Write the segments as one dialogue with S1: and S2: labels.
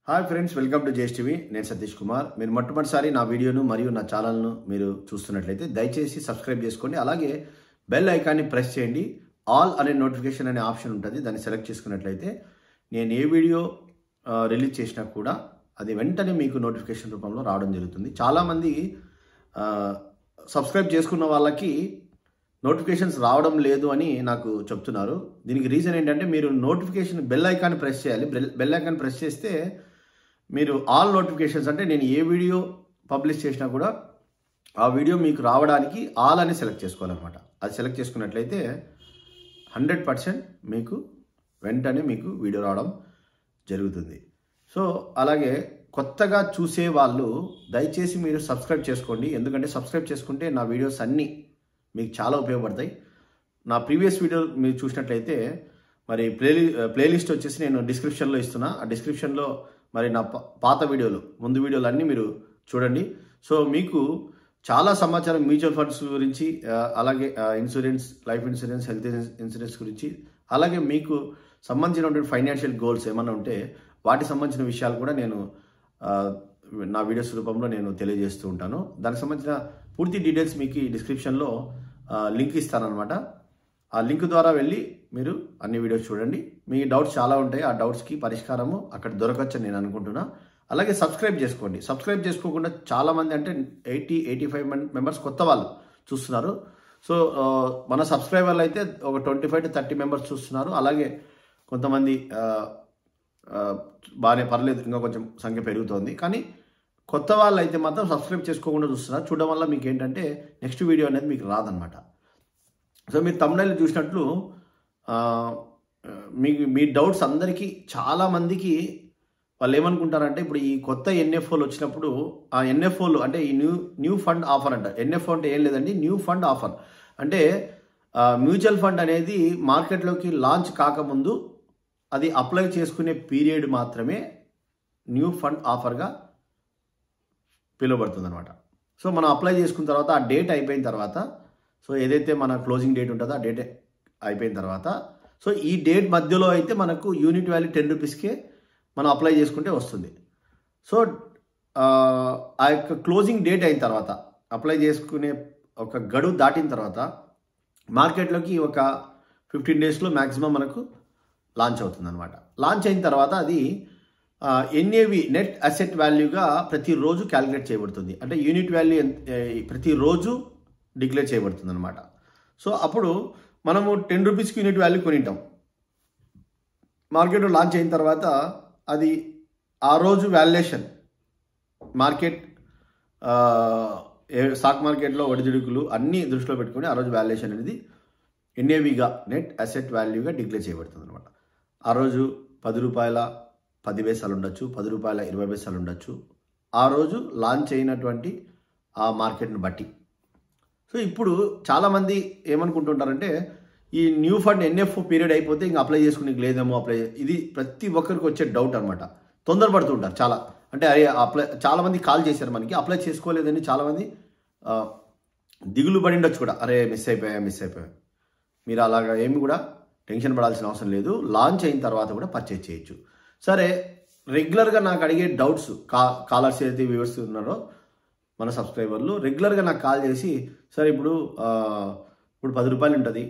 S1: Hi friends, welcome to JS TV. నేను సతీష్ కుమార్. మీరు మొట్టమొదటిసారి నా వీడియోను మరియు నా ఛానల్ను మీరు చూస్తున్నట్లయితే దయచేసి సబ్స్క్రైబ్ చేసుకోండి. అలాగే బెల్ ఐకాన్ని ప్రెస్ చేయండి. ఆల్ అనే నోటిఫికేషన్ అనే ఆప్షన్ ఉంటుంది, దాన్ని సెలెక్ట్ చేసుకున్నట్లయితే నేను ఏ వీడియో రిలీజ్ చేసినా కూడా అది వెంటనే మీకు నోటిఫికేషన్ రూపంలో రావడం జరుగుతుంది. చాలామంది సబ్స్క్రైబ్ చేసుకున్న వాళ్ళకి నోటిఫికేషన్స్ రావడం లేదు అని నాకు చెప్తున్నారు. దీనికి రీజన్ ఏంటంటే మీరు నోటిఫికేషన్ బెల్ ఐకాన్ ప్రెస్ చేయాలి. బెల్ ఐకాన్ ప్రెస్ చేస్తే మీరు ఆల్ నోటిఫికేషన్స్, అంటే నేను ఏ వీడియో పబ్లిష్ చేసినా కూడా ఆ వీడియో మీకు రావడానికి ఆల్ అని సెలెక్ట్ చేసుకోవాలన్నమాట. అది సెలెక్ట్ చేసుకున్నట్లయితే 100% మీకు వెంటనే మీకు వీడియో రావడం జరుగుతుంది. సో అలాగే కొత్తగా చూసే వాళ్ళు దయచేసి మీరు సబ్స్క్రైబ్ చేసుకోండి. ఎందుకంటే సబ్స్క్రైబ్ చేసుకుంటే నా వీడియోస్ అన్నీ మీకు చాలా ఉపయోగపడతాయి. నా ప్రీవియస్ వీడియో మీరు చూసినట్లయితే మరి ప్లేలిస్ట్ వచ్చేసి నేను డిస్క్రిప్షన్లో ఇస్తున్నా. ఆ డిస్క్రిప్షన్లో మరి నా పాత వీడియోలు, ముందు వీడియోలు అన్నీ మీరు చూడండి. సో మీకు చాలా సమాచారం మ్యూచువల్ ఫండ్స్ గురించి, అలాగే insurance, life insurance, health insurance గురించి, అలాగే మీకు సంబంధించినటువంటి ఫైనాన్షియల్ గోల్స్ ఏమన్నా ఉంటే వాటికి సంబంధించిన విషయాలు కూడా నేను నా వీడియోస్ రూపంలో నేను తెలియజేస్తూ ఉంటాను. దానికి సంబంధించిన పూర్తి డీటెయిల్స్ మీకు డిస్క్రిప్షన్లో లింక్ ఇస్తానన్నమాట. ఆ లింక్ ద్వారా వెళ్ళి మీరు అన్ని వీడియోస్ చూడండి. మీ డౌట్స్ చాలా ఉంటాయి, ఆ డౌట్స్కి పరిష్కారము అక్కడ దొరకచ్చని నేను అనుకుంటున్నా. అలాగే సబ్స్క్రైబ్ చేసుకోండి. సబ్స్క్రైబ్ చేసుకోకుండా చాలామంది, అంటే 80-85 మెంబర్స్ కొత్త వాళ్ళు చూస్తున్నారు. సో మన సబ్స్క్రైబర్లు అయితే ఒక 25 to 30 మెంబర్స్ చూస్తున్నారు. అలాగే కొంతమంది బాగానే పర్లేదు, ఇంకా కొంచెం సంఖ్య పెరుగుతోంది. కానీ కొత్త వాళ్ళు అయితే మాత్రం సబ్స్క్రైబ్ చేసుకోకుండా చూస్తున్నారు. చూడడం వల్ల మీకు ఏంటంటే నెక్స్ట్ వీడియో అనేది మీకు రాదనమాట. సో మీరు తమ్నైల్ చూసినట్లు మీ డౌట్స్ అందరికీ, చాలామందికి వాళ్ళు ఏమనుకుంటారంటే ఇప్పుడు ఈ కొత్త ఎన్ఎఫ్ఓలు వచ్చినప్పుడు ఆ ఎన్ఎఫ్ఓలు అంటే ఈ న్యూ ఫండ్ ఆఫర్ అంట. ఎన్ఎఫ్ఓ అంటే ఏం లేదండి, న్యూ ఫండ్ ఆఫర్. అంటే మ్యూచువల్ ఫండ్ అనేది మార్కెట్లోకి లాంచ్ కాకముందు అది అప్లై చేసుకునే పీరియడ్ మాత్రమే న్యూ ఫండ్ ఆఫర్గా పిలువబడుతుంది అనమాట. సో మనం అప్లై చేసుకున్న తర్వాత ఆ డేట్ అయిపోయిన తర్వాత, సో ఏదైతే మన క్లోజింగ్ డేట్ ఉంటుందో ఆ డేట్ అయిపోయిన తర్వాత, సో ఈ డేట్ మధ్యలో అయితే మనకు యూనిట్ వాల్యూ 10 రూపీస్కే మనం అప్లై చేసుకుంటే వస్తుంది. సో ఆ యొక్క క్లోజింగ్ డేట్ అయిన తర్వాత, అప్లై చేసుకునే ఒక గడువు దాటిన తర్వాత మార్కెట్లోకి ఒక 15 డేస్లో మ్యాక్సిమం మనకు లాంచ్ అవుతుంది అనమాట. లాంచ్ అయిన తర్వాత అది ఎన్ఏవి, నెట్ అసెట్ వాల్యూగా ప్రతిరోజు క్యాలిక్యులేట్ చేయబడుతుంది. అంటే యూనిట్ వాల్యూ ప్రతిరోజు డిక్లేర్ చేయబడుతుంది అనమాట. సో అప్పుడు మనము 10 రూపీస్కి యూనిట్ వాల్యూ కొనింటాం. మార్కెట్లో లాంచ్ అయిన తర్వాత అది ఆ రోజు వాల్యుయేషన్, మార్కెట్ స్టాక్ మార్కెట్లో ఒడిదుడుకులు అన్నీ దృష్టిలో పెట్టుకుని ఆ రోజు వాల్యుయేషన్ అనేది ఎన్ఏవిగా, నెట్ అసెట్ వాల్యూగా డిక్లేర్ చేయబడుతుంది అనమాట. ఆ రోజు 10 రూపాయల 10 పైసలు ఉండొచ్చు, 10 రూపాయల 20 పైసలు ఉండొచ్చు, ఆ రోజు లాంచ్ అయినటువంటి ఆ మార్కెట్ను బట్టి. సో ఇప్పుడు చాలామంది ఏమనుకుంటుంటారంటే ఈ న్యూ ఫండ్ ఎన్ఎఫ్ఓ పీరియడ్ అయిపోతే ఇంకా అప్లై చేసుకునేకి లేదేమో, ఇది ప్రతి ఒక్కరికి వచ్చే డౌట్ అనమాట. తొందరపడుతుంటారు చాలా. అంటే చాలామంది కాల్ చేశారు మనకి, అప్లై చేసుకోలేదని చాలామంది దిగులు పడి ఉండొచ్చు కూడా. అరే మిస్ అయిపోయా. మీరు అలాగా ఏమి కూడా టెన్షన్ పడాల్సిన అవసరం లేదు. లాంచ్ అయిన తర్వాత కూడా పర్చేజ్ చేయొచ్చు. సరే, రెగ్యులర్గా నాకు అడిగే డౌట్స్ కాలర్స్ ఏదైతే వ్యూవర్స్ ఉన్నారో మన సబ్స్క్రైబర్లు రెగ్యులర్గా నాకు కాల్ చేసి, సార్ ఇప్పుడు 10 రూపాయలు ఉంటుంది,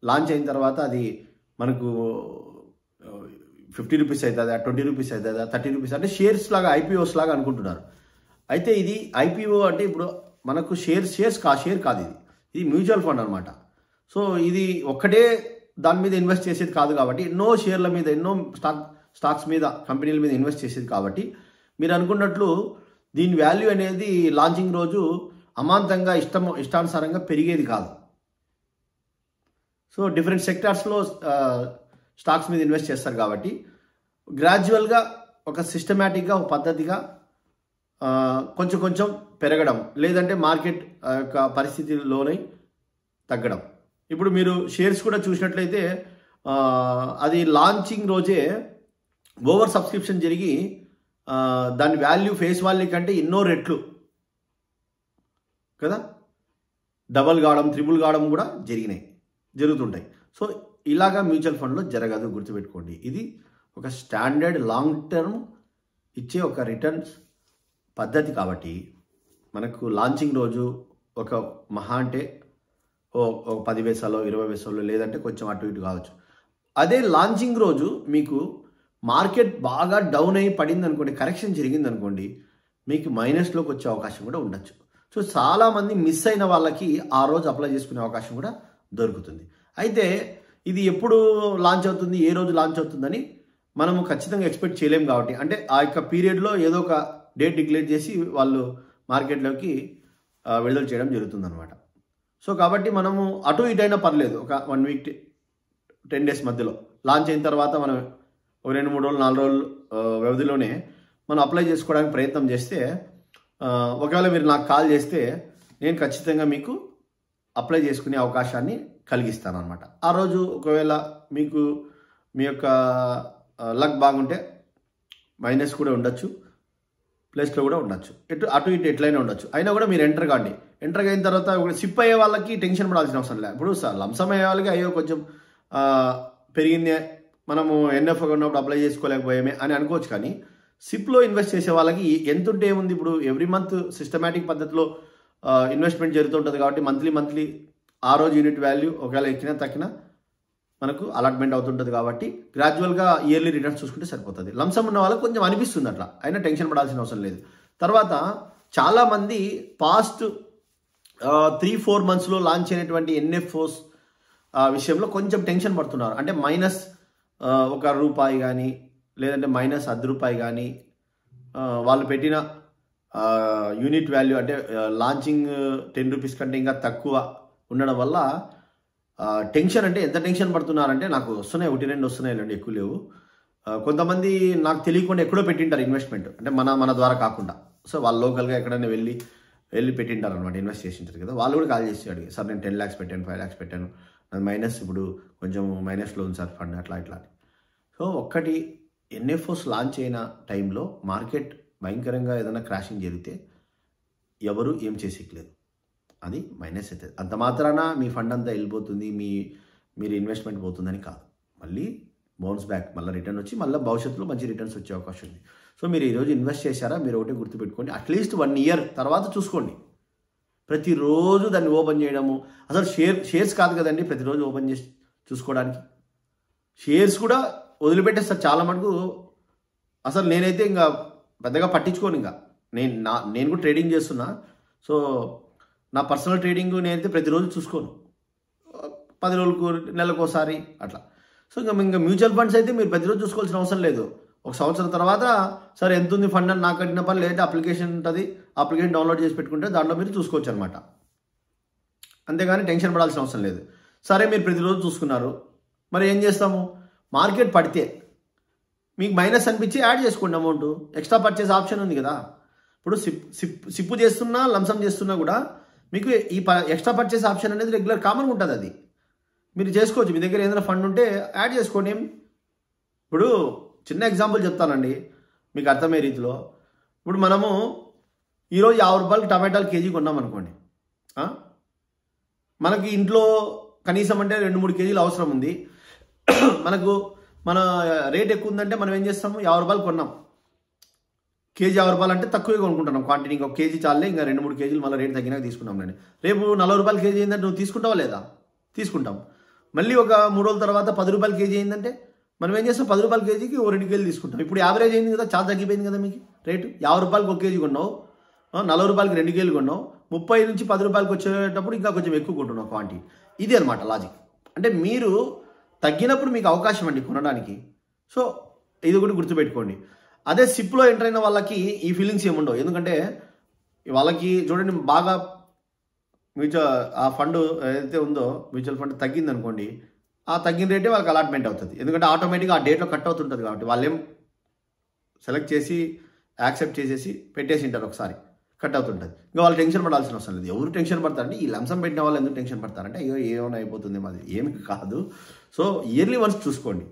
S1: లాంచ్ అయిన తర్వాత అది మనకు 50 రూపీస్ అవుతుందా, 20 రూపీస్ అవుతుందా, 30 రూపీస్, అంటే షేర్స్ లాగా, ఐపీఓస్ లాగా అనుకుంటున్నారు. అయితే ఇది ఐపీఓ అంటే ఇప్పుడు మనకు షేర్ కాదు, ఇది మ్యూచువల్ ఫండ్ అనమాట. సో ఇది ఒక్కటే దాని మీద ఇన్వెస్ట్ చేసేది కాదు కాబట్టి, ఎన్నో షేర్ల మీద, ఎన్నో స్టాక్స్ మీద, కంపెనీల మీద ఇన్వెస్ట్ చేసేది కాబట్టి మీరు అనుకున్నట్లు దీని వాల్యూ అనేది లాంచింగ్ రోజు అమాంతంగా ఇష్టానుసారంగా పెరిగేది కాదు. సో డిఫరెంట్ సెక్టార్స్లో స్టాక్స్ మీద ఇన్వెస్ట్ చేస్తారు కాబట్టి గ్రాడ్యువల్గా ఒక సిస్టమేటిక్గా, ఒక పద్ధతిగా కొంచెం పెరగడం, లేదంటే మార్కెట్ యొక్క పరిస్థితిలోనే తగ్గడం. ఇప్పుడు మీరు షేర్స్ కూడా చూసినట్లయితే అది లాంచింగ్ రోజే ఓవర్ సబ్స్క్రిప్షన్ జరిగి దాని వాల్యూ ఫేస్ వాల్యూ కంటే ఎన్నో రెట్లు కదా, డబల్ కావడం, ట్రిపుల్ కావడం కూడా జరుగుతుంటాయి. సో ఇలాగా మ్యూచువల్ ఫండ్లో జరగదు, గుర్తుపెట్టుకోండి. ఇది ఒక స్టాండర్డ్ లాంగ్ టర్మ్ ఇచ్చే ఒక రిటర్న్స్ పద్ధతి కాబట్టి మనకు లాంచింగ్ రోజు ఒక మహా అంటే ఒక 10 పైసలో 20 పైసలో లేదంటే కొంచెం అటు ఇటు కావచ్చు. అదే లాంచింగ్ రోజు మీకు మార్కెట్ బాగా డౌన్ అయ్యి పడింది అనుకోండి, కరెక్షన్ జరిగింది అనుకోండి, మీకు మైనస్లోకి వచ్చే అవకాశం కూడా ఉండొచ్చు. సో చాలామంది మిస్ అయిన వాళ్ళకి ఆ రోజు అప్లై చేసుకునే అవకాశం కూడా దొరుకుతుంది. అయితే ఇది ఎప్పుడు లాంచ్ అవుతుంది, ఏ రోజు లాంచ్ అవుతుందని మనము ఖచ్చితంగా ఎక్స్పెక్ట్ చేయలేము కాబట్టి, అంటే ఆ యొక్క పీరియడ్లో ఏదో ఒక డేట్ డిక్లేర్ చేసి వాళ్ళు మార్కెట్లోకి విడుదల చేయడం జరుగుతుందన్నమాట. సో కాబట్టి మనము అటు ఇటు అయినా పర్లేదు, ఒక 1 వీక్ 10 డేస్ మధ్యలో లాంచ్ అయిన తర్వాత మనం ఒక 2-3 రోజులు 4 రోజులు వ్యవధిలోనే మనం అప్లై చేసుకోవడానికి ప్రయత్నం చేస్తే, ఒకవేళ మీరు నాకు కాల్ చేస్తే నేను ఖచ్చితంగా మీకు అప్లై చేసుకునే అవకాశాన్ని కలిగిస్తాను అనమాట. ఆ రోజు ఒకవేళ మీకు మీ యొక్క లక్ బాగుంటే మైనస్ కూడా ఉండొచ్చు, ప్లస్లో కూడా ఉండొచ్చు, అటు ఇటు ఎట్లయినా ఉండొచ్చు. అయినా కూడా మీరు ఎంటర్ కాండి. ఎంటర్ అయిన తర్వాత సిప్ అయ్యే వాళ్ళకి టెన్షన్ పడాల్సిన అవసరం లేదు. ఇప్పుడు లంసమ్ అయ్యే వాళ్ళకి అయ్యో కొంచెం పెరిగిందే, మనము ఎన్ఎఫ్ ఉన్నప్పుడు అప్లై చేసుకోలేకపోయామే అని అనుకోవచ్చు. కానీ సిప్లో ఇన్వెస్ట్ చేసే వాళ్ళకి ఎంత ఉంటే ఏముంది, ఇప్పుడు ఎవ్రీ మంత్ సిస్టమేటిక్ పద్ధతిలో ఇన్వెస్ట్మెంట్ జరుగుతుంటుంది కాబట్టి మంత్లీ ఆ రోజు యూనిట్ వాల్యూ ఒకవేళ ఎక్కినా తక్కినా మనకు అలాట్మెంట్ అవుతుంటుంది కాబట్టి గ్రాడ్యువల్గా ఇయర్లీ రిటర్న్స్ చూసుకుంటే సరిపోతుంది. లంసమ్ ఉన్న వాళ్ళకి కొంచెం అనిపిస్తుంది అట్లా, అయినా టెన్షన్ పడాల్సిన అవసరం లేదు. తర్వాత చాలామంది పాస్ట్ 3-4 మంత్స్లో లాంచ్ అయినటువంటి ఎన్ఎఫ్ఓస్ విషయంలో కొంచెం టెన్షన్ పడుతున్నారు. అంటే మైనస్ ₹1 కానీ లేదంటే మైనస్ ₹10 కానీ వాళ్ళు పెట్టిన యూనిట్ వాల్యూ అంటే లాంచింగ్ ₹10 కంటే ఇంకా తక్కువ ఉండడం వల్ల టెన్షన్, అంటే ఎంత టెన్షన్ పడుతున్నారంటే, నాకు వస్తున్నాయి 1-2 వస్తున్నాయి, ఎక్కువ లేవు. కొంతమంది నాకు తెలియకుండా ఎక్కడో పెట్టింటారు ఇన్వెస్ట్మెంట్, అంటే మన ద్వారా కాకుండా. సో వాళ్ళు లోకల్గా ఎక్కడైనా వెళ్ళి పెట్టింటారు అనమాట, ఇన్వెస్ట్ చేసింటారు కదా. వాళ్ళు కూడా కాల్ చేసి అడిగి, సార్ నేను 10 lakhs పెట్టాను, 5 lakhs పెట్టాను, అది మైనస్ ఇప్పుడు కొంచెం మైనస్లో ఉంది సార్ ఫండ్, అట్లా. సో ఒక్కటి ఎన్ఎఫ్ఓస్ లాంచ్ అయిన టైంలో మార్కెట్ భయంకరంగా ఏదైనా క్రాషింగ్ జరిగితే ఎవరు ఏం చేసేయలేదు, అది మైనస్ అవుతుంది. అంత మాత్రాన మీ ఫండ్ అంతా వెళ్ళిపోతుంది, మీరు ఇన్వెస్ట్మెంట్ పోతుందని కాదు. మళ్ళీ బౌన్స్ బ్యాక్, మళ్ళీ రిటర్న్ వచ్చి మళ్ళీ భవిష్యత్తులో మంచి రిటర్న్స్ వచ్చే అవకాశం ఉంది. సో మీరు ఈరోజు ఇన్వెస్ట్ చేశారా, మీరు ఒకటే గుర్తుపెట్టుకోండి, అట్లీస్ట్ 1 year తర్వాత చూసుకోండి. ప్రతిరోజు దాన్ని ఓపెన్ చేయడము, అసలు షేర్స్ కాదు కదండి ప్రతిరోజు ఓపెన్ చేసి చూసుకోవడానికి. షేర్స్ కూడా వదిలిపెట్టేస్తారు చాలా మటుకు. అసలు నేనైతే ఇంకా పెద్దగా పట్టించుకోను. ఇంకా నేను కూడా ట్రేడింగ్ చేస్తున్నా. సో నా పర్సనల్ ట్రేడింగ్ నేనైతే ప్రతిరోజు చూసుకోను, 10 రోజులకు నెలకోసారి అట్లా. సో ఇంకా మ్యూచువల్ ఫండ్స్ అయితే మీరు ప్రతిరోజు చూసుకోవాల్సిన అవసరం లేదు. 1 సంవత్సరం తర్వాత సరే ఎంత ఉంది ఫండ్ అని నాకు కట్టిన పని, లేదంటే అప్లికేషన్ ఉంటుంది, అప్లికేషన్ డౌన్లోడ్ చేసి పెట్టుకుంటే దాంట్లో మీరు చూసుకోవచ్చు అనమాట. అంతేగాని టెన్షన్ పడాల్సిన అవసరం లేదు. సరే మీరు ప్రతిరోజు చూసుకున్నారు, మరి ఏం చేస్తాము, మార్కెట్ పడితే మీకు మైనస్ అనిపించి యాడ్ చేసుకోండి అమౌంట్. ఎక్స్ట్రా పర్చేస్ ఆప్షన్ ఉంది కదా. ఇప్పుడు సిప్పు చేస్తున్నా లంసమ్ చేస్తున్నా కూడా మీకు ఈ ఎక్స్ట్రా పర్చేస్ ఆప్షన్ అనేది రెగ్యులర్ కామన్గా ఉంటుంది. అది మీరు చేసుకోవచ్చు. మీ దగ్గర ఏదైనా ఫండ్ ఉంటే యాడ్ చేసుకోండి. ఇప్పుడు చిన్న ఎగ్జాంపుల్ చెప్తానండి మీకు అర్థమయ్యే రీతిలో. ఇప్పుడు మనము ఈరోజు ₹50 టమాటాలు కేజీ కొన్నాం అనుకోండి, మనకి ఇంట్లో కనీసం అంటే 2-3 కేజీలు అవసరం ఉంది. మన రేట్ ఎక్కువ ఉందంటే మనం ఏం చేస్తాము, ₹50 కొన్నాం, కేజీ ₹50 అంటే తక్కువగా కొనుక్కుంటున్నాం క్వాంటిటీ. ఇంకొక కేజీ చాలే, ఇంకా 2-3 కేజీలు మళ్ళీ రేట్ తగ్గినాక తీసుకున్నాం. నేను రేపు ₹40 కేజీ అయిందంటే నువ్వు తీసుకుంటావా లేదా? తీసుకుంటాం. మళ్ళీ ఒక 3 రోజుల తర్వాత ₹10 కేజీ అయిందంటే మనం ఏం చేస్తాం, ₹10 కేజీకి 2 కేజీలు తీసుకుంటాం. ఇప్పుడు యావరేజ్ అయింది కదా, చాలా తగ్గిపోయింది కదా మీకు రేటు. ₹50 1 కేజీ కొన్నావు, ₹40కి 2 కేజీలు కొన్నావు, 30 నుంచి ₹10 వచ్చేటప్పుడు ఇంకా కొంచెం ఎక్కువ కొంటున్నావు క్వాంటిటీ. ఇది అనమాట లాజిక్. అంటే మీరు తగ్గినప్పుడు మీకు అవకాశం అండి కొనడానికి. సో ఇది కూడా గుర్తుపెట్టుకోండి. అదే సిప్లో ఎంటర్ అయిన వాళ్ళకి ఈ ఫీలింగ్స్ ఏముండవు. ఎందుకంటే వాళ్ళకి చూడండి, బాగా ఆ ఫండ్ ఏదైతే ఉందో మ్యూచువల్ ఫండ్ తగ్గింది అనుకోండి, ఆ తగ్గిన రేటే వాళ్ళకి అలాట్మెంట్ అవుతుంది. ఎందుకంటే ఆటోమేటిక్గా ఆ డేట్లో కట్ అవుతుంటుంది కాబట్టి వాళ్ళు ఏం సెలెక్ట్ చేసి యాక్సెప్ట్ చేసేసి పెట్టేసి ఉంటారు, ఒకసారి కట్ అవుతుంటుంది. ఇంకా వాళ్ళు టెన్షన్ పడాల్సిన అవసరం లేదు. ఎవరు టెన్షన్ పడతారంటే ఈ లంసం పెట్టిన వాళ్ళు ఎందుకు టెన్షన్ పడతారంటే అయ్యో ఏమైనా అయిపోతుంది, మాది ఏమి కాదు. సో ఇయర్లీ వన్స్ చూసుకోండి.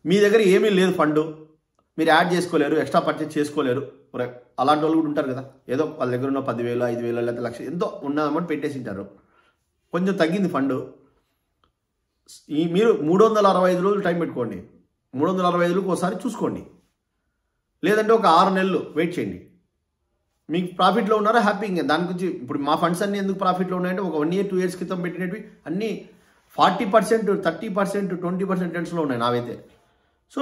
S1: మీ దగ్గర ఏమీ లేదు ఫండ్, మీరు యాడ్ చేసుకోలేరు, ఎక్స్ట్రా పర్చేస్ చేసుకోలేరు, అలాంటి వాళ్ళు కూడా ఉంటారు కదా. ఏదో వాళ్ళ దగ్గర ఉన్న 10,000 5,000 లేదా 1,00,000 ఎంతో ఉన్న అమౌంట్ పెట్టేసి ఉంటారు. కొంచెం తగ్గింది ఫండ్, మీరు 365 రోజులు టైం పెట్టుకోండి. 365 రోజులకు ఒకసారి చూసుకోండి. లేదంటే ఒక 6 నెలలు వెయిట్ చేయండి. మీకు ప్రాఫిట్లో ఉన్నారా హ్యాపీగా. దాని గురించి ఇప్పుడు మా ఫండ్స్ అన్నీ ఎందుకు ప్రాఫిట్లో ఉన్నాయంటే ఒక 1 year 2 years క్రితం పెట్టినవి అన్నీ 40%, 30%, 20% రిటర్న్స్లో ఉన్నాయి నావైతే. సో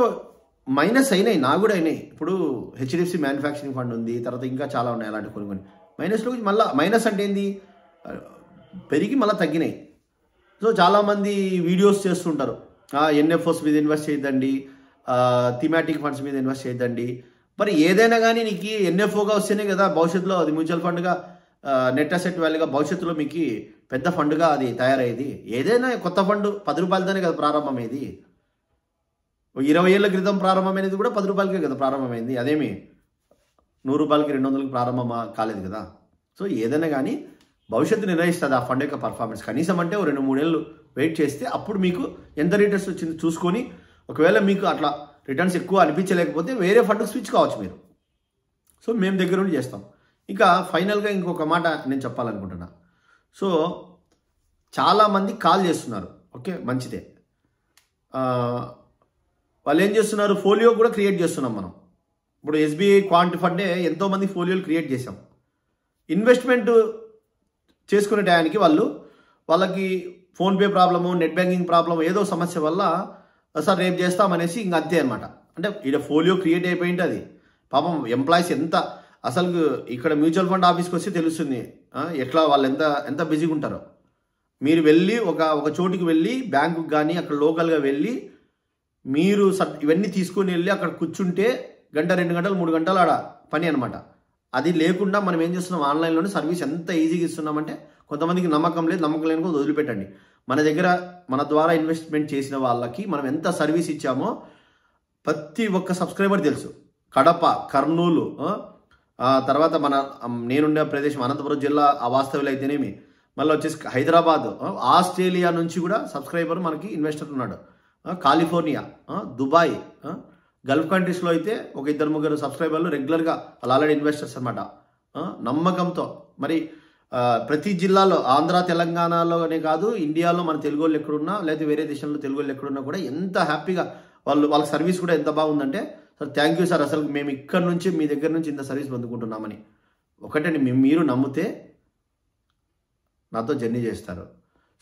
S1: మైనస్ అయినాయి, నా కూడా అయినాయి. ఇప్పుడు హెచ్డిఎఫ్సి మ్యానుఫ్యాక్చరింగ్ ఫండ్ ఉంది, తర్వాత ఇంకా చాలా ఉన్నాయి అలాంటి కొన్ని మైనస్లో. మళ్ళీ మైనస్ అంటే ఏంది, పెరిగి మళ్ళీ తగ్గినాయి. సో చాలామంది వీడియోస్ చేస్తుంటారు, ఎన్ఎఫ్ఓస్ మీద ఇన్వెస్ట్ చేయొద్దండి, థీమాటిక్ ఫండ్స్ మీద ఇన్వెస్ట్ చేయొద్దండి. మరి ఏదైనా కానీ నీకు ఎన్ఎఫ్ఓగా వస్తేనే కదా భవిష్యత్తులో అది మ్యూచువల్ ఫండ్గా, నెట్ అసెట్ వాల్యూగా భవిష్యత్తులో మీకు పెద్ద ఫండ్గా అది తయారయ్యేది. ఏదైనా కొత్త ఫండ్ 10 రూపాయలతోనే కదా ప్రారంభమైంది. 20 ఏళ్ల క్రితం ప్రారంభమైనది కూడా 10 రూపాయలకే కదా ప్రారంభమైంది. అదేమి 100 రూపాయలకి 200కి ప్రారంభం కాలేదు కదా. సో ఏదైనా కానీ భవిష్యత్తు నిర్ణయిస్తుంది ఆ ఫండ్ యొక్క పర్ఫార్మెన్స్. కనీసం అంటే 2-3 ఏళ్ళు వెయిట్ చేస్తే అప్పుడు మీకు ఎంత రిటర్న్స్ వచ్చింది చూసుకొని, ఒకవేళ మీకు అట్లా రిటర్న్స్ ఎక్కువ అనిపించలేకపోతే వేరే ఫండ్కి స్విచ్ కావచ్చు మీరు. సో మేము దగ్గర నుండి చేస్తాం. ఇంకా ఫైనల్గా ఇంకొక మాట నేను చెప్పాలనుకుంటున్నా. సో చాలామంది కాల్ చేస్తున్నారు, ఓకే మంచిదే. వాళ్ళు ఏం చేస్తున్నారు, ఫోలియో కూడా క్రియేట్ చేస్తున్నాం మనం. ఇప్పుడు ఎస్బీఐ క్వాంట్ ఫండే ఎంతోమంది ఫోలియోలు క్రియేట్ చేసాం. ఇన్వెస్ట్మెంట్ చేసుకునే టయానికి వాళ్ళకి PhonePe problem, net banking problem, ఏదో సమస్య వల్ల సార్ రేపు చేస్తామనేసి ఇంక అంతే అనమాట. అంటే ఇక్కడ ఫోలియో క్రియేట్ అయిపోయింది. అది పాపం ఎంప్లాయీస్ అసలు ఇక్కడ మ్యూచువల్ ఫండ్ ఆఫీస్కి వస్తే తెలుస్తుంది ఎట్లా వాళ్ళు ఎంత బిజీగా ఉంటారో. మీరు వెళ్ళి ఒక చోటుకి వెళ్ళి బ్యాంకుకి కానీ అక్కడ లోకల్గా వెళ్ళి మీరు ఇవన్నీ తీసుకొని వెళ్ళి అక్కడ కూర్చుంటే 1, 2 గంటలు 3 గంటలు ఆడ పని అనమాట. అది లేకుండా మనం ఏం చేస్తున్నాం, ఆన్లైన్లోనే సర్వీస్ ఎంత ఈజీగా ఇస్తున్నామంటే కొంతమందికి నమ్మకం లేని కూడా వదిలిపెట్టండి. మన ద్వారా ఇన్వెస్ట్మెంట్ చేసిన వాళ్ళకి మనం ఎంత సర్వీస్ ఇచ్చామో ప్రతి ఒక్క సబ్స్క్రైబర్ తెలుసు. కడప, కర్నూలు, తర్వాత నేనుండే ప్రదేశం అనంతపురం జిల్లా ఆ వాస్తవ్యులు అయితేనేమి, మళ్ళీ వచ్చేసి హైదరాబాద్, ఆస్ట్రేలియా నుంచి కూడా సబ్స్క్రైబర్ మనకి ఇన్వెస్టర్ ఉన్నాడు, కాలిఫోర్నియా, దుబాయ్, గల్ఫ్ కంట్రీస్లో అయితే ఒక 2-3 సబ్స్క్రైబర్లు రెగ్యులర్గా వాళ్ళు ఆల్రెడీ ఇన్వెస్టర్స్ అనమాట. నమ్మకంతో మరి ప్రతి జిల్లాలో, ఆంధ్ర తెలంగాణలోనే కాదు ఇండియాలో మన తెలుగు వాళ్ళు ఎక్కడున్నా లేదా వేరే దేశంలో తెలుగు వాళ్ళు ఎక్కడున్నా కూడా ఎంత హ్యాపీగా వాళ్ళ సర్వీస్ కూడా ఎంత బాగుందంటే, సార్ థ్యాంక్ యూ సార్, అసలు మేము ఇక్కడ నుంచి మీ దగ్గర నుంచి ఇంత సర్వీస్ పొందుకుంటున్నామని. ఒకటండి, మీరు నమ్మితే నాతో జర్నీ చేస్తారు.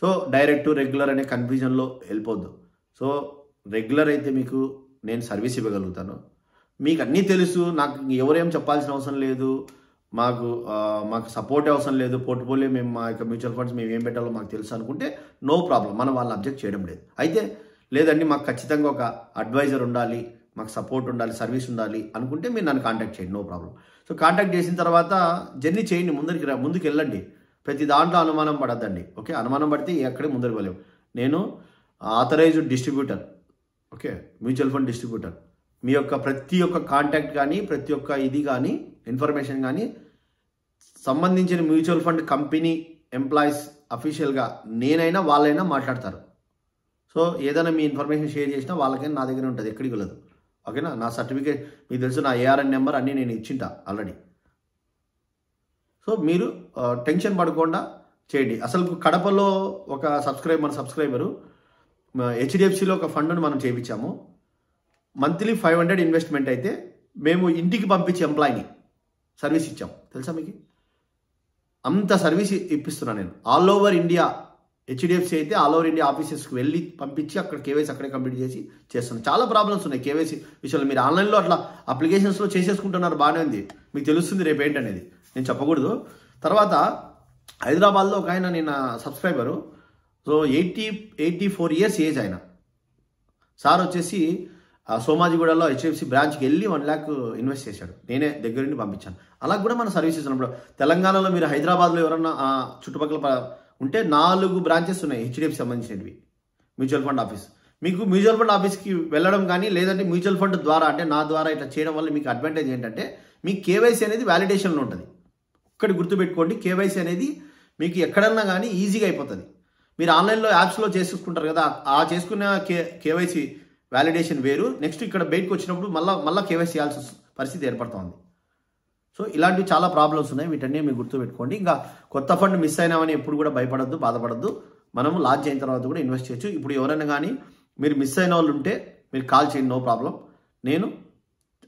S1: సో డైరెక్ట్ రెగ్యులర్ అనే కన్ఫ్యూజన్లో వెళ్ళిపోద్దు. సో రెగ్యులర్ అయితే మీకు నేను సర్వీస్ ఇవ్వగలుగుతాను. మీకు అన్నీ తెలుసు, నాకు ఎవరేం చెప్పాల్సిన అవసరం లేదు, మాకు సపోర్ట్ అవసరం లేదు, పోర్ట్ఫోలియో మేము మా యొక్క మ్యూచువల్ ఫండ్స్ మేము ఏం పెట్టాలో మాకు తెలుసు అనుకుంటే నో ప్రాబ్లం, మనం వాళ్ళని అబ్జెక్ట్ చేయడం లేదు. అయితే లేదండి మాకు ఖచ్చితంగా ఒక అడ్వైజర్ ఉండాలి, మాకు సపోర్ట్ ఉండాలి, సర్వీస్ ఉండాలి అనుకుంటే మీరు నన్ను కాంటాక్ట్ చేయండి, నో ప్రాబ్లం. సో కాంటాక్ట్ చేసిన తర్వాత జర్నీ చేయండి, ముందుకు వెళ్ళండి. ప్రతి దాంట్లో అనుమానం పడద్దండి, ఓకే. అనుమానం పడితే ఎక్కడే ముందరికి వెళ్ళలేము. నేను authorised distributor, okay, mutual fund distributor. మీ యొక్క ప్రతి ఒక్క కాంటాక్ట్ కానీ ప్రతి ఒక్క ఇది కానీ ఇన్ఫర్మేషన్ కానీ సంబంధించిన మ్యూచువల్ ఫండ్ కంపెనీ ఎంప్లాయీస్ అఫీషియల్గా నేనైనా వాళ్ళైనా మాట్లాడతారు. సో ఏదైనా మీ ఇన్ఫర్మేషన్ షేర్ చేసినా వాళ్ళకైనా నా దగ్గర ఉంటుంది, ఎక్కడికి వెళ్ళదు, ఓకేనా. నా సర్టిఫికేట్ మీకు తెలుసు, నా ఏఆర్ఎన్ నెంబర్ అన్నీ నేను ఇచ్చింటా ఆల్రెడీ. సో మీరు టెన్షన్ పడకుండా చేయండి. అసలు కడపలో మన సబ్స్క్రైబరు హెచ్డిఎఫ్సిలో ఒక ఫండ్ను మనం చేయించాము. మంత్లీ 500 ఇన్వెస్ట్మెంట్ అయితే మేము ఇంటికి పంపించి ఎంప్లాయీని సర్వీస్ ఇచ్చాం, తెలుసా మీకు. అంత సర్వీస్ ఇప్పిస్తున్నాను నేను ఆల్ ఓవర్ ఇండియా. హెచ్డిఎఫ్సి అయితే ఆల్ ఓవర్ ఇండియా ఆఫీసెస్కి వెళ్ళి పంపించి అక్కడ కేవైసీ అక్కడే కంప్లీట్ చేసి చేస్తున్నాను. చాలా ప్రాబ్లమ్స్ ఉన్నాయి కేవైసీ విషయంలో. మీరు ఆన్లైన్లో అట్లా అప్లికేషన్స్లో చేసేసుకుంటున్నారు, బాగానే ఉంది, మీకు తెలుస్తుంది రేపు ఏంటనేది, నేను చెప్పకూడదు. తర్వాత హైదరాబాద్లో ఒక ఆయన నేను సబ్స్క్రైబరు, సో 84 years ఏజ్ ఆయన. సార్ వచ్చేసి సోమాజిగూడలో హెచ్డిఎఫ్సి బ్రాంచ్కి వెళ్ళి 1 lakh ఇన్వెస్ట్ చేశాడు, నేనే దగ్గర నుండి పంపించాను. అలా కూడా మన సర్వీసెస్ ఉన్నప్పుడు తెలంగాణలో మీరు హైదరాబాద్లో ఎవరన్నా చుట్టుపక్కల ఉంటే 4 బ్రాంచెస్ ఉన్నాయి హెచ్డిఎఫ్సి సంబంధించినవి మ్యూచువల్ ఫండ్ ఆఫీస్. మీకు మ్యూచువల్ ఫండ్ ఆఫీస్కి వెళ్ళడం కానీ లేదంటే మ్యూచువల్ ఫండ్ ద్వారా అంటే నా ద్వారా ఇట్లా చేయడం వల్ల మీకు అడ్వాంటేజ్ ఏంటంటే మీ కేవైసీ అనేది వ్యాలిడేషన్లో ఉంటుంది. ఒక్కటి గుర్తుపెట్టుకోండి, కేవైసీ అనేది మీకు ఎక్కడన్నా కానీ ఈజీగా అయిపోతుంది. మీరు ఆన్లైన్లో యాప్స్లో చేసుకుంటారు కదా, ఆ చేసుకున్న కేవైసీ వ్యాలిడేషన్ వేరు. నెక్స్ట్ ఇక్కడ బయటకు వచ్చినప్పుడు మళ్ళీ కేవైసీ చేయాల్సిన పరిస్థితి ఏర్పడుతుంది. సో ఇలాంటివి చాలా ప్రాబ్లమ్స్ ఉన్నాయి, వీటన్నీ మీరు గుర్తుపెట్టుకోండి. ఇంకా కొత్త ఫండ్ మిస్ అయినామని ఎప్పుడు కూడా భయపడద్దు, బాధపడద్దు. మనము లాంచ్ అయిన తర్వాత కూడా ఇన్వెస్ట్ చేయొచ్చు. ఇప్పుడు ఎవరైనా కానీ మీరు మిస్ అయిన వాళ్ళు ఉంటే మీరు కాల్ చేయండి, నో ప్రాబ్లం. నేను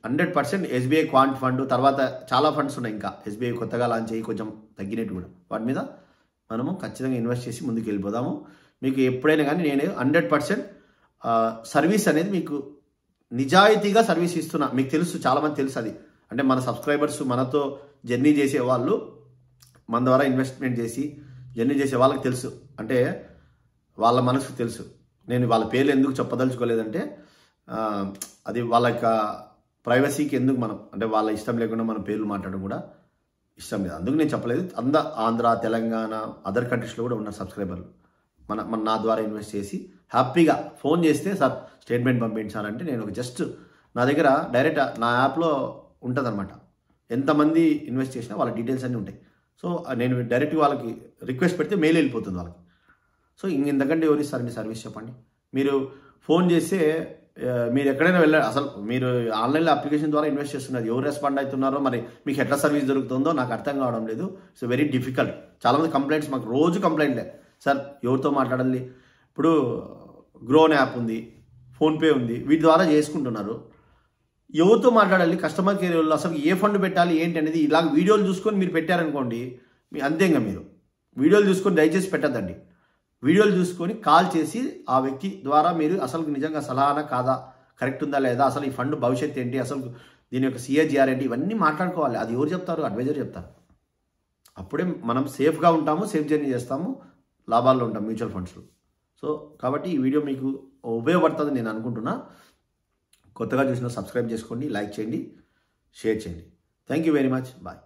S1: 100% ఎస్బీఐ క్వాంట్ ఫండ్, తర్వాత చాలా ఫండ్స్ ఉన్నాయి, ఇంకా ఎస్బీఐ కొత్తగా లాంచ్ అయ్యి కొంచెం తగ్గినట్టు కూడా, వాటి మీద మనము ఖచ్చితంగా ఇన్వెస్ట్ చేసి ముందుకు వెళ్ళిపోదాము. మీకు ఎప్పుడైనా కానీ నేను 100% సర్వీస్ అనేది మీకు నిజాయితీగా సర్వీస్ ఇస్తున్నా. మీకు తెలుసు, చాలామంది తెలుసు అది. అంటే మన సబ్స్క్రైబర్స్ మనతో జర్నీ చేసే వాళ్ళు, మన ద్వారా ఇన్వెస్ట్మెంట్ చేసి జర్నీ చేసే వాళ్ళకి తెలుసు, అంటే వాళ్ళ మనసుకు తెలుసు. నేను వాళ్ళ పేర్లు ఎందుకు చెప్పదలుచుకోలేదంటే అది వాళ్ళ యొక్క ప్రైవసీకి ఎందుకు మనం, అంటే వాళ్ళ ఇష్టం లేకుండా మన పేర్లు మాట్లాడడం కూడా ఇష్టం లేదు, అందుకు నేను చెప్పలేదు. ఆంధ్ర, తెలంగాణ, అదర్ కంట్రీస్లో కూడా ఉన్న సబ్స్క్రైబర్లు మన నా ద్వారా ఇన్వెస్ట్ చేసి హ్యాపీగా ఫోన్ చేస్తే సార్ స్టేట్మెంట్ పంపించాలంటే నేను ఒక జస్ట్ నా దగ్గర డైరెక్ట్ నా యాప్లో ఉంటుంది అనమాట. ఎంతమంది ఇన్వెస్ట్ చేసినా వాళ్ళ డీటెయిల్స్ అన్నీ ఉంటాయి. సో నేను డైరెక్ట్గా వాళ్ళకి రిక్వెస్ట్ పెడితే మెయిల్ వెళ్ళిపోతుంది వాళ్ళకి. సో ఇంతకంటే ఎవరు ఇస్తారండి సర్వీస్ చెప్పండి? మీరు ఫోన్ చేస్తే మీరు ఎక్కడైనా వెళ్ళాలి, అసలు మీరు ఆన్లైన్లో అప్లికేషన్ ద్వారా ఇన్వెస్ట్ చేస్తున్నారు, ఎవరు రెస్పాండ్ అవుతున్నారో మరి మీకు ఎట్లా సర్వీస్ దొరుకుతుందో నాకు అర్థం కావడం లేదు. It's very difficult. చాలామంది కంప్లైంట్స్, మాకు రోజు కంప్లైంట్లే, సార్ ఎవరితో మాట్లాడాలి. ఇప్పుడు గ్రోన్ యాప్ ఉంది, ఫోన్పే ఉంది, వీటి ద్వారా చేసుకుంటున్నారు. ఎవరితో మాట్లాడాలి? కస్టమర్ కేర్ వాళ్ళు అసలు ఏ ఫండ్ పెట్టాలి ఏంటి అనేది ఇలాగ వీడియోలు చూసుకొని మీరు పెట్టారనుకోండి, మీ అంతేగా. మీరు వీడియోలు చూసుకొని దయచేసి పెట్టద్దండి. వీడియోలు చూసుకొని కాల్ చేసి ఆ వ్యక్తి ద్వారా మీరు అసలు నిజంగా సలహానా కాదా, కరెక్ట్ ఉందా లేదా, అసలు ఈ ఫండ్ భవిష్యత్తు ఏంటి, అసలు దీని యొక్క సిఏజిఆర్ ఏంటి, ఇవన్నీ మాట్లాడుకోవాలి. అది ఎవరు చెప్తారు? అడ్వైజర్ చెప్తారు. అప్పుడే మనం సేఫ్గా ఉంటాము, సేఫ్ జర్నీ చేస్తాము, లాభాల్లో ఉంటాం మ్యూచువల్ ఫండ్స్లో. సో కాబట్టి ఈ వీడియో మీకు ఉపయోగపడుతుంది నేను అనుకుంటున్నా. కొత్తగా చూసిన సబ్స్క్రైబ్ చేసుకోండి, లైక్ చేయండి, షేర్ చేయండి. Thank you very much. Bye.